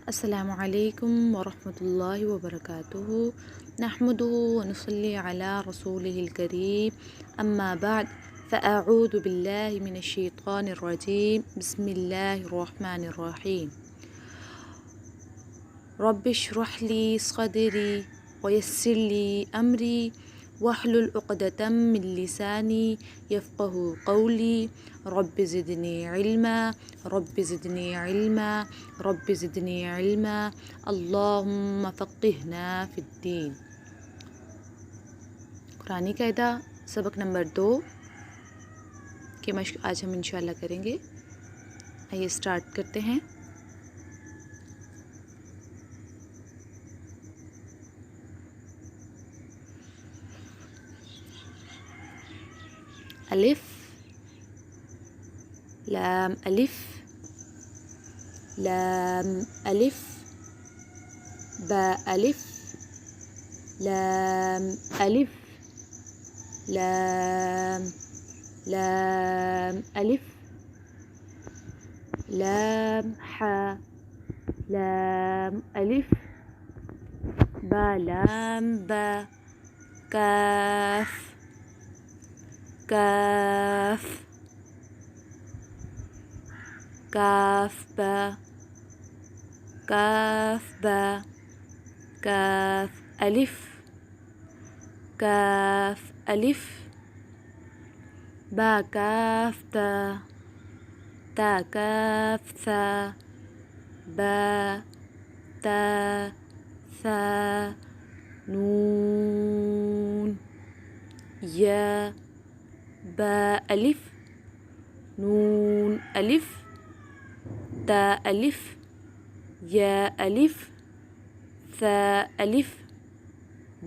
अस्सलामु अलैकुम वरहमतुल्लाहि वबरकातुहू नहमदुहु व नुसल्ली अला रसूलिहिल करीम अम्मा बाद फ़अऊज़ु बिल्लाहि मिनश शैतानिर रजीम बिस्मिल्लाहिर रहमानिर रहीम रब्बिश्रह ली सदरी व यस्सिर ली अमरी वहलुल उक़दतम मिन लिसानी यफ़क़हू क़ौली रब्बि ज़िदनी इल्मा रब्बि ज़िदनी इल्मा रब्बि ज़िदनी इल्मा अल्लाहुम्मा फ़क़्क़िहना फ़िद्दीन। कुरानी कायदा सबक नंबर 2 की मश्क आज हम इंशाअल्लाह करेंगे। आइए स्टार्ट करते हैं। अलिफ लाम अलिफ लाम अलिफ बा अलिफ लाम अलिफ लाम लाम अलिफ लाम हा लाम अलिफ बा लाम बा काफ काफ काफ बा काफ बा काफ अलिफ काफ अलिफ बा काफ ता ता काफ सा बा ता सा नून या बा अलिफ नून अलिफ ता अलिफ या अलिफ सा अलिफ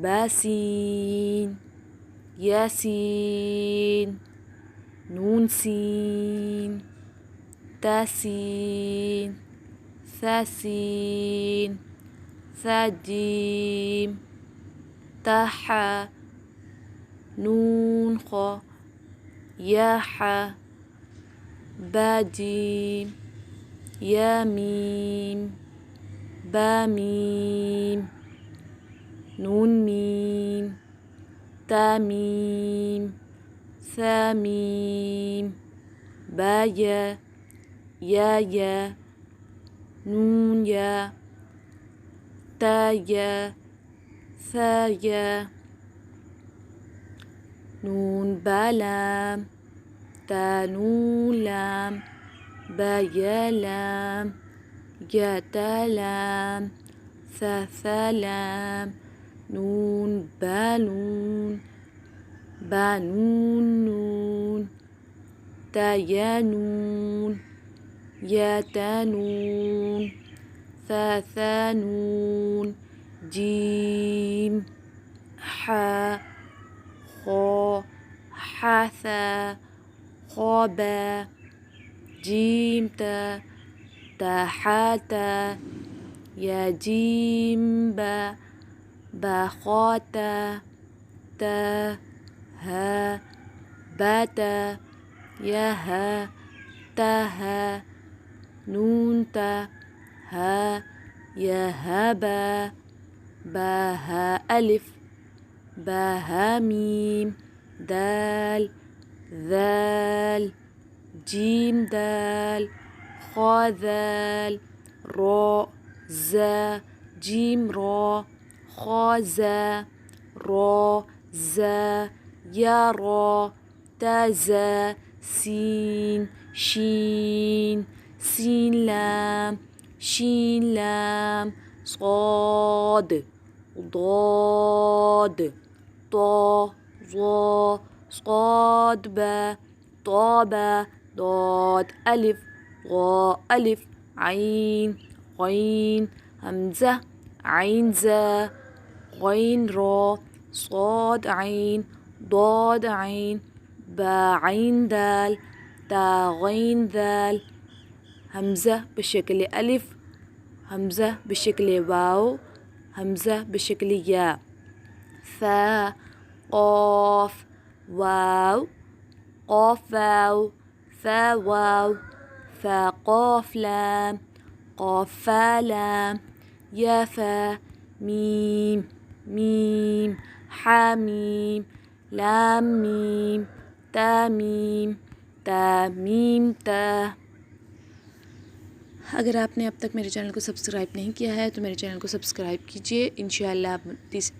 बासीन यासीन नून सीन तासीन सासीन साजीम ताहा नून ख या हा बाजीम या मीम बामीम नून मीम तामीम सामीम बाया या नून या ताया साया नून बालाम तानून लाम बाया लाम या तालाम सालाम नून बानून बानून नून तायानून या तानून सानून जीम हा खो हासा खोबा जीम ता ताहाता या जीम बा बाखोता ता हा बाता या हा ताहा नून ता हा या हाबा बाहा अलिफ बाहा मीम दाल दाल जीम दाल खा दाल रो ज़ा जीम रो खा ज़ा रो ज़ा या रो ता ज़ा सीन शीन सीन लाम صاد ضاد طا ظا صاد با طابا ضاد ألف غا ألف عين غين همزة عين زا غين را صاد عين ضاد عين با عين دال تا غين ذال همزة بشكل ألف همزة بشكل واو همزة بشكل ياء ثا قاف واو قاف واو فا واو فا قاف لام क़ाफ़ फ़ा लाम या फ़ा मीम मीम हा मीम लाम मीम ता मीम ता। अगर आपने अब तक मेरे चैनल को सब्सक्राइब नहीं किया है तो मेरे चैनल को सब्सक्राइब कीजिए। इंशाअल्लाह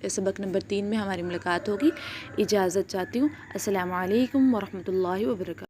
सबक नंबर 3 में हमारी मुलाकात होगी। इजाज़त चाहती हूँ। अस्सलामु अलैकुम वरहमतुल्लाहि वबरकातुहू।